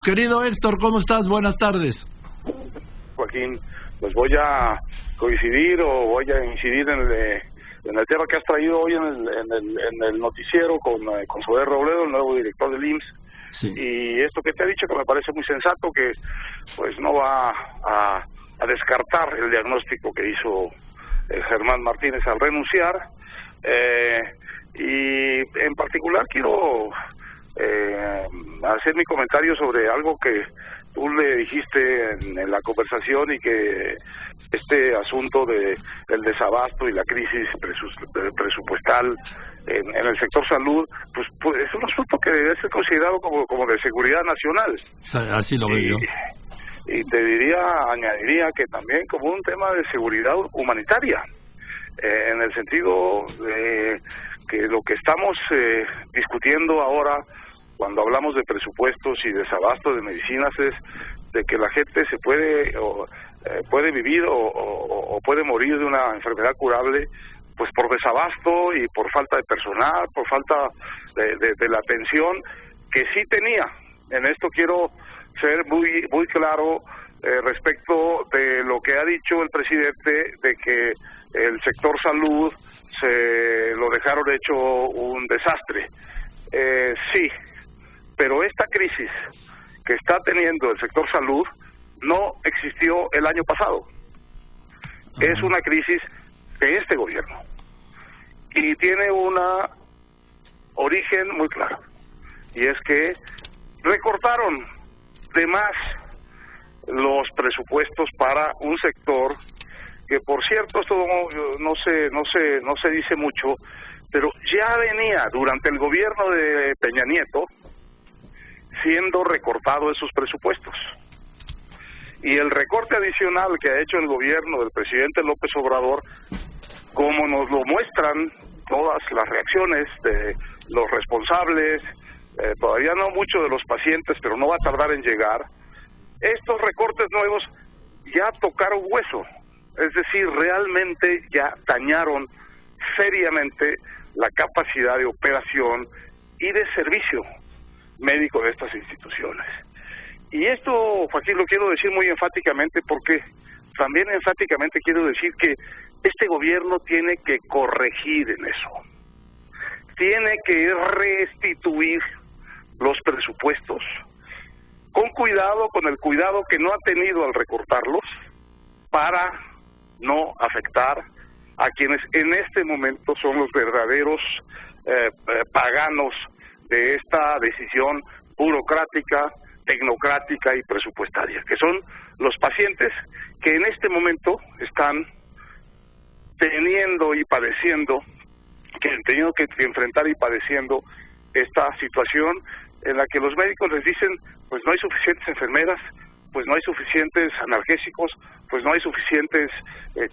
Querido Héctor, ¿cómo estás? Buenas tardes. Joaquín, pues voy a coincidir o voy a incidir en el tema que has traído hoy en el noticiero con Zoé Robledo, el nuevo director del IMSS. Sí. Y esto que te ha dicho, que me parece muy sensato, que pues no va a descartar el diagnóstico que hizo Germán Martínez al renunciar. Y en particular quiero hacer mi comentario sobre algo que tú le dijiste en la conversación, y que este asunto de el desabasto y la crisis presupuestal en el sector salud, pues es un asunto que debe ser considerado como de seguridad nacional. Así lo veo yo. Y te añadiría que también como un tema de seguridad humanitaria, en el sentido de que lo que estamos discutiendo ahora cuando hablamos de presupuestos y desabasto de medicinas es de que la gente se puede vivir o puede morir de una enfermedad curable, pues por desabasto y por falta de personal, por falta de la atención que sí tenía. En esto quiero ser muy claro respecto de lo que ha dicho el presidente, de que el sector salud se lo dejaron hecho un desastre. Sí, pero esta crisis que está teniendo el sector salud no existió el año pasado. Es una crisis de este gobierno y tiene un origen muy claro, y es que recortaron de más los presupuestos para un sector que, por cierto, esto no se dice mucho, pero ya venía durante el gobierno de Peña Nieto siendo recortado esos presupuestos. Y el recorte adicional que ha hecho el gobierno del presidente López Obrador, como nos lo muestran todas las reacciones de los responsables, todavía no mucho de los pacientes, pero no va a tardar en llegar, estos recortes nuevos ya tocaron hueso, es decir, realmente ya dañaron seriamente la capacidad de operación y de servicio médico de estas instituciones. Y esto, Joaquín, lo quiero decir muy enfáticamente, porque también enfáticamente quiero decir que este gobierno tiene que corregir en eso. Tiene que restituir los presupuestos con cuidado, con el cuidado que no ha tenido al recortarlos, para no afectar a quienes en este momento son los verdaderos paganos de esta decisión burocrática, tecnocrática y presupuestaria, que son los pacientes que en este momento están teniendo que enfrentar y padeciendo esta situación en la que los médicos les dicen, pues no hay suficientes enfermeras, pues no hay suficientes analgésicos, pues no hay suficientes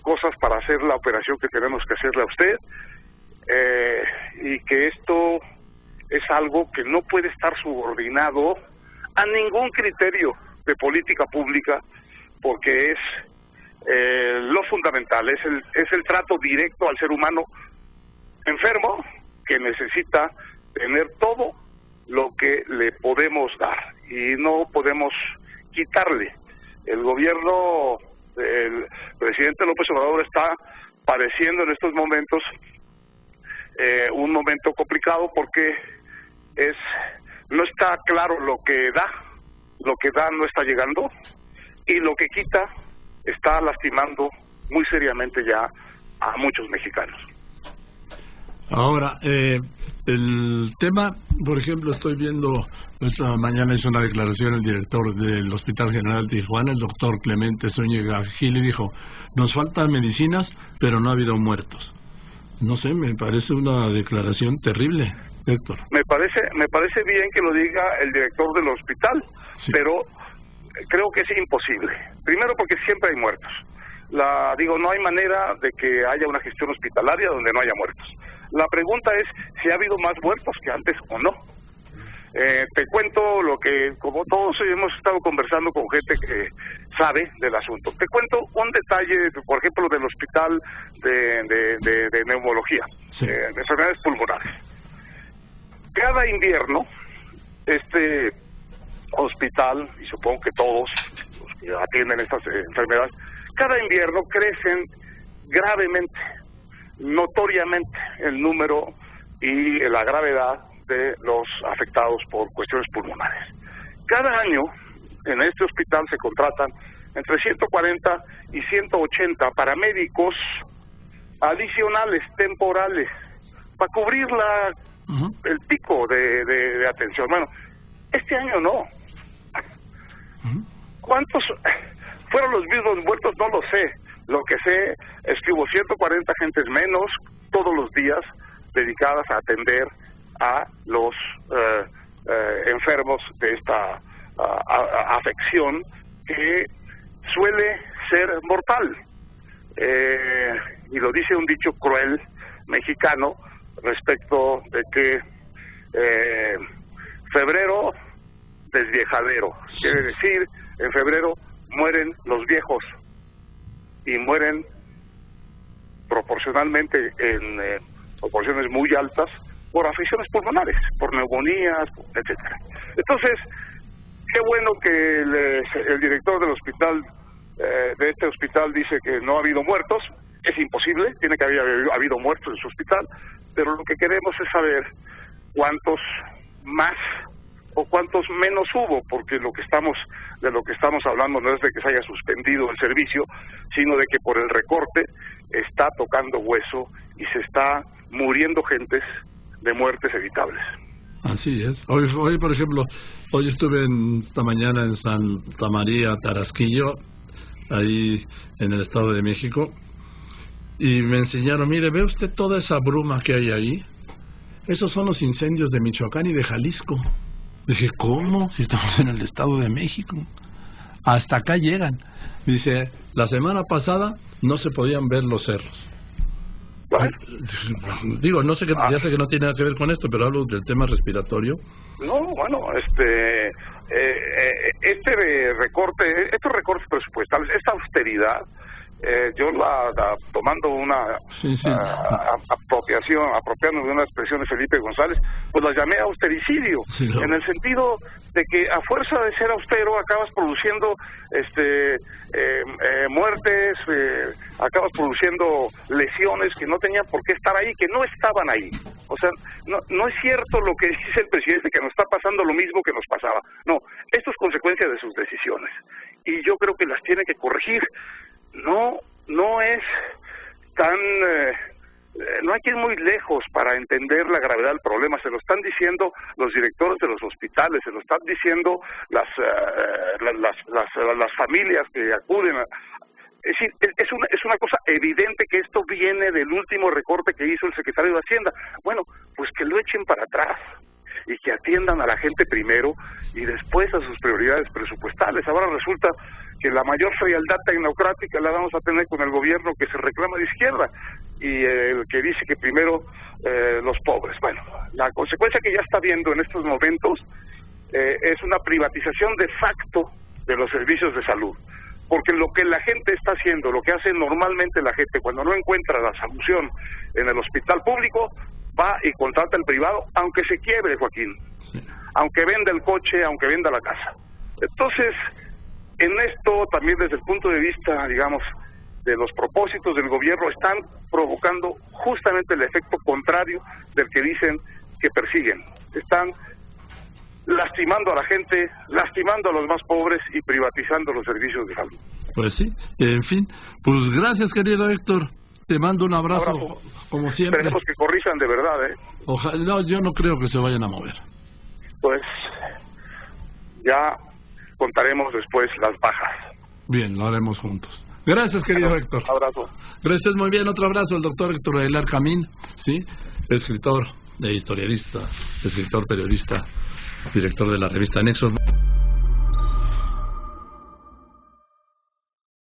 cosas para hacer la operación que tenemos que hacerle a usted, y que esto es algo que no puede estar subordinado a ningún criterio de política pública, porque es lo fundamental, es el trato directo al ser humano enfermo, que necesita tener todo lo que le podemos dar y no podemos quitarle. El gobierno del presidente López Obrador está padeciendo en estos momentos un momento complicado, porque no está claro lo que da no está llegando, y lo que quita está lastimando muy seriamente ya a muchos mexicanos. Ahora, el tema, por ejemplo, estoy viendo, esta mañana hizo una declaración el director del Hospital General de Tijuana, el doctor Clemente Zúñiga Gil, y dijo, nos faltan medicinas, pero no ha habido muertos. No sé, me parece una declaración terrible, Héctor. Me parece bien que lo diga el director del hospital, sí, pero creo que es imposible. Primero, porque siempre hay muertos. No hay manera de que haya una gestión hospitalaria donde no haya muertos. La pregunta es si ha habido más muertos que antes o no. Te cuento lo que, como todos hemos estado conversando con gente que sabe del asunto, te cuento un detalle, por ejemplo, del hospital de neumología, sí, de enfermedades pulmonares. Cada invierno, este hospital, y supongo que todos los que atienden estas enfermedades, cada invierno crecen gravemente, notoriamente, el número y la gravedad de los afectados por cuestiones pulmonares. Cada año en este hospital se contratan entre 140 y 180 paramédicos adicionales, temporales, para cubrir el pico de atención. Bueno, este año no. ¿Cuántos fueron los mismos muertos? No lo sé. Lo que sé es que hubo 140 gentes menos todos los días dedicadas a atender a los enfermos de esta afección que suele ser mortal. Y lo dice un dicho cruel mexicano respecto de que febrero desviejadero, quiere decir, en febrero mueren los viejos y mueren proporcionalmente en proporciones muy altas por afecciones pulmonares, por neumonías, etcétera. Entonces, qué bueno que el director del hospital, de este hospital, dice que no ha habido muertos. Es imposible, tiene que haber habido muertos en su hospital, pero lo que queremos es saber cuántos más o cuántos menos hubo, porque de lo que estamos hablando no es de que se haya suspendido el servicio, sino de que por el recorte está tocando hueso y se está muriendo gentes de muertes evitables. Así es. Hoy por ejemplo, hoy estuve esta mañana en Santa María Tarasquillo, ahí en el Estado de México, y me enseñaron, mire, ¿ve usted toda esa bruma que hay ahí? Esos son los incendios de Michoacán y de Jalisco. Dije, ¿cómo? Si estamos en el Estado de México. Hasta acá llegan. Dice, la semana pasada no se podían ver los cerros. Bueno. Digo, no sé, ya sé que no tiene nada que ver con esto, pero hablo del tema respiratorio. No, bueno, estos recortes presupuestales, esta austeridad, yo tomando una apropiando de una expresión de Felipe González, pues la llamé austericidio, en el sentido de que a fuerza de ser austero acabas produciendo muertes, acabas produciendo lesiones que no tenían por qué estar ahí, que no estaban ahí. O sea, no es cierto lo que dice el presidente, que nos está pasando lo mismo que nos pasaba. No, esto es consecuencia de sus decisiones y yo creo que las tiene que corregir. No es tan... no hay que ir muy lejos para entender la gravedad del problema. Se lo están diciendo los directores de los hospitales, se lo están diciendo las familias que acuden a... Es decir, es una cosa evidente que esto viene del último recorte que hizo el secretario de Hacienda. Bueno, pues que lo echen para atrás y que atiendan a la gente primero y después a sus prioridades presupuestales. Ahora resulta que la mayor frialdad tecnocrática la vamos a tener con el gobierno que se reclama de izquierda y el que dice que primero los pobres. Bueno, la consecuencia que ya está viendo en estos momentos es una privatización de facto de los servicios de salud. Porque lo que la gente está haciendo, lo que hace normalmente la gente cuando no encuentra la solución en el hospital público, va y contrata el privado, aunque se quiebre, Joaquín, aunque venda el coche, aunque venda la casa. Entonces, en esto también desde el punto de vista, digamos, de los propósitos del gobierno, están provocando justamente el efecto contrario del que dicen que persiguen. Están lastimando a la gente, lastimando a los más pobres y privatizando los servicios de salud. Pues sí, en fin, pues gracias, querido Héctor. Te mando un abrazo, como siempre. Esperemos que corrijan de verdad, Ojalá, no, yo no creo que se vayan a mover. Pues ya contaremos después las bajas. Bien, lo haremos juntos. Gracias, querido Héctor. Un abrazo. Gracias, muy bien. Otro abrazo al doctor Héctor Aguilar Camín, ¿sí? Escritor, historialista, escritor, periodista, director de la revista Nexos.